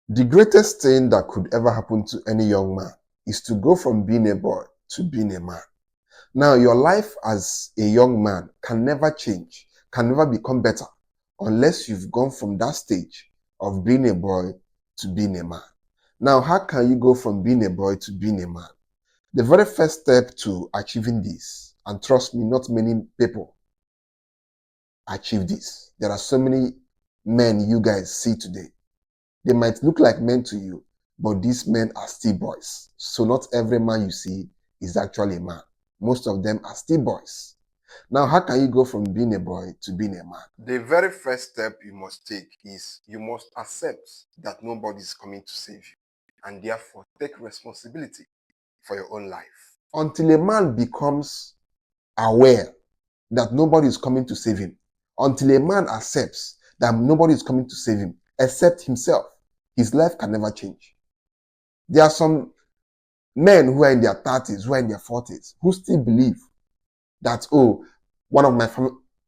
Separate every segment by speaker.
Speaker 1: The greatest thing that could ever happen to any young man is to go from being a boy to being a man. Now, your life as a young man can never change, can never become better unless you've gone from that stage of being a boy to being a man. Now, how can you go from being a boy to being a man? The very first step to achieving this, and trust me, not many people achieve this. There are so many men you guys see today. They might look like men to you, but these men are still boys. So not every man you see is actually a man. Most of them are still boys. Now, how can you go from being a boy to being a man? The very first step you must take is you must accept that nobody is coming to save you, and therefore take responsibility for your own life. Until a man becomes aware that nobody is coming to save him, until a man accepts that nobody is coming to save him except himself, his life can never change. There are some men who are in their 30s, who are in their 40s, who still believe that, oh, one of my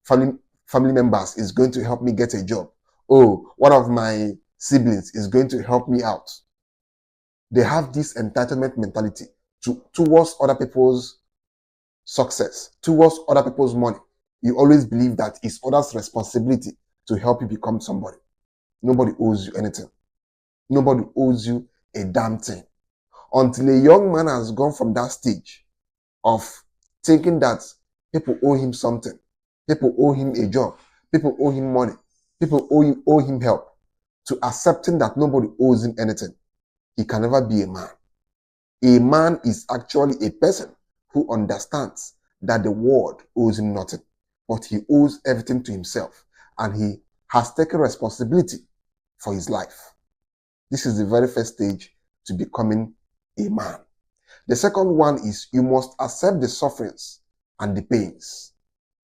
Speaker 1: family members is going to help me get a job. Oh, one of my siblings is going to help me out. They have this entitlement mentality towards other people's success, towards other people's money. You always believe that it's others' responsibility to help you become somebody. Nobody owes you anything. Nobody owes you a damn thing. Until a young man has gone from that stage of thinking that people owe him something, people owe him a job, people owe him money, people owe him help, to accepting that nobody owes him anything, he can never be a man. A man is actually a person who understands that the world owes him nothing, but he owes everything to himself, and he has taken responsibility for his life. This is the very first stage to becoming a man. The second one is you must accept the sufferings and the pains.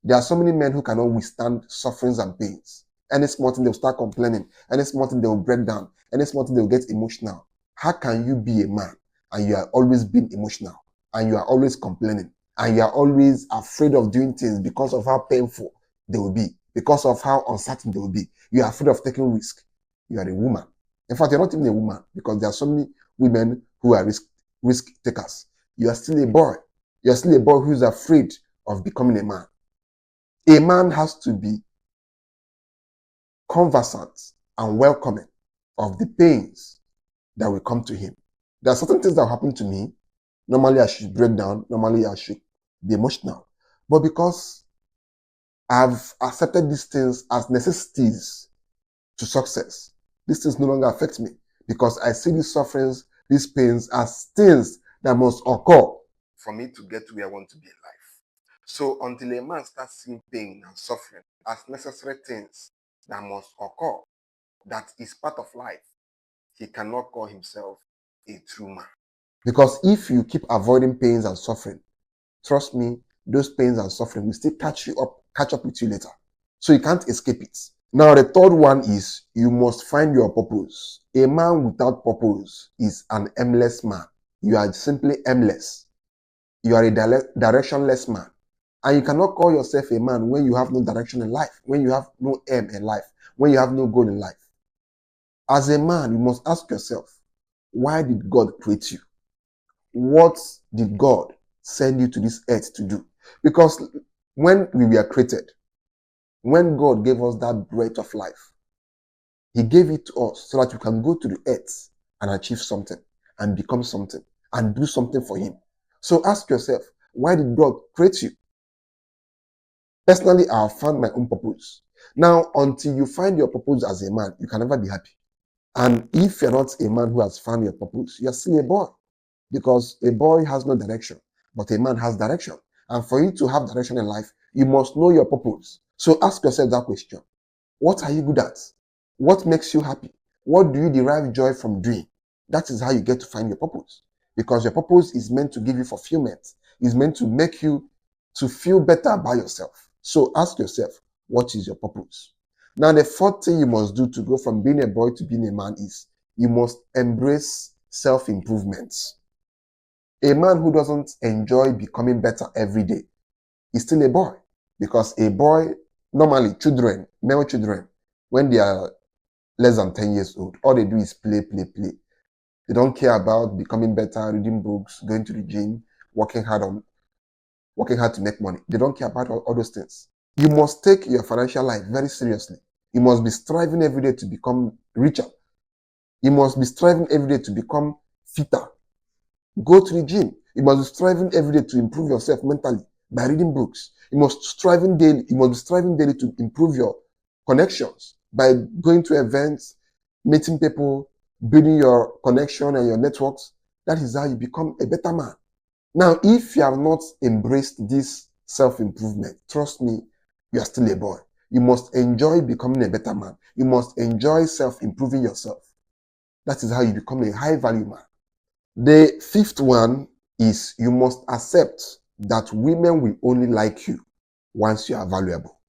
Speaker 1: There are so many men who cannot withstand sufferings and pains. Any small thing, they'll start complaining. Any small thing, they'll break down. Any small thing, they'll get emotional. How can you be a man and you are always being emotional, and you are always complaining, and you are always afraid of doing things because of how painful they will be, because of how uncertain they will be? You are afraid of taking risk. You are a woman. In fact, you're not even a woman, because there are so many women who are risk takers. You are still a boy. You are still a boy who is afraid of becoming a man. A man has to be conversant and welcoming of the pains that will come to him. There are certain things that happen to me. Normally, I should break down. Normally, I should be emotional. But because I've accepted these things as necessities to success, these things no longer affect me, because I see these sufferings, these pains as things that must occur for me to get to where I want to be in life. So until a man starts seeing pain and suffering as necessary things that must occur, that is part of life, he cannot call himself a true man. Because if you keep avoiding pains and suffering, trust me, those pains and suffering will still catch up with you later. So you can't escape it. Now, the third one is you must find your purpose. A man without purpose is an aimless man. You are simply aimless. You are a directionless man. And you cannot call yourself a man when you have no direction in life, when you have no aim in life, when you have no goal in life. As a man, you must ask yourself, why did God create you? What did God send you to this earth to do? Because when we were created, when God gave us that breath of life, he gave it to us so that we can go to the earth and achieve something and become something and do something for him. So ask yourself, why did God create you? Personally, I have found my own purpose. Now, until you find your purpose as a man, you can never be happy. And if you're not a man who has found your purpose, you're still a boy. Because a boy has no direction, but a man has direction. And for you to have direction in life, you must know your purpose. So ask yourself that question. What are you good at? What makes you happy? What do you derive joy from doing? That is how you get to find your purpose. Because your purpose is meant to give you fulfillment. It's meant to make you to feel better about yourself. So ask yourself, what is your purpose? Now, the fourth thing you must do to go from being a boy to being a man is you must embrace self-improvement. A man who doesn't enjoy becoming better every day is still a boy. Because a boy, normally children, male children, when they are less than 10 years old. All they do is play, play, play. They don't care about becoming better, reading books, going to the gym, working hard to make money. They don't care about all those things. You must take your financial life very seriously. You must be striving every day to become richer. You must be striving every day to become fitter. Go to the gym. You must be striving every day to improve yourself mentally by reading books. You must be striving daily to improve your connections by going to events, meeting people, building your connection and your networks. That is how you become a better man. Now, if you have not embraced this self-improvement, trust me, you are still a boy. You must enjoy becoming a better man. You must enjoy self-improving yourself. That is how you become a high-value man. The fifth one is you must accept that women will only like you once you are valuable.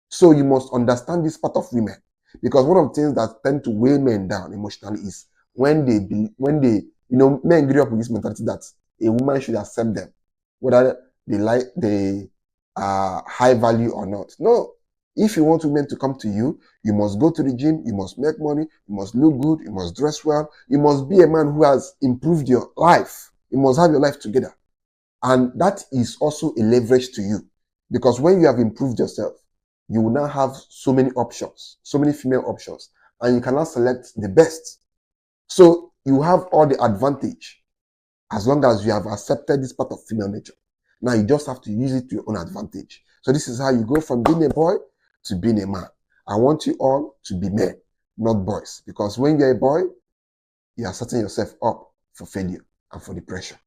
Speaker 1: So you must understand this part of women, because one of the things that tend to weigh men down emotionally is men grew up with this mentality that a woman should accept them, whether they are high value or not. No, if you want women to come to you, you must go to the gym, you must make money, you must look good, you must dress well, you must be a man who has improved your life. You must have your life together. And that is also a leverage to you, because when you have improved yourself, you will now have so many options, so many female options, and you cannot select the best. So you have all the advantage as long as you have accepted this part of female nature. Now you just have to use it to your own advantage. So this is how you go from being a boy to being a man. I want you all to be men, not boys, because when you're a boy, you are setting yourself up for failure and for depression.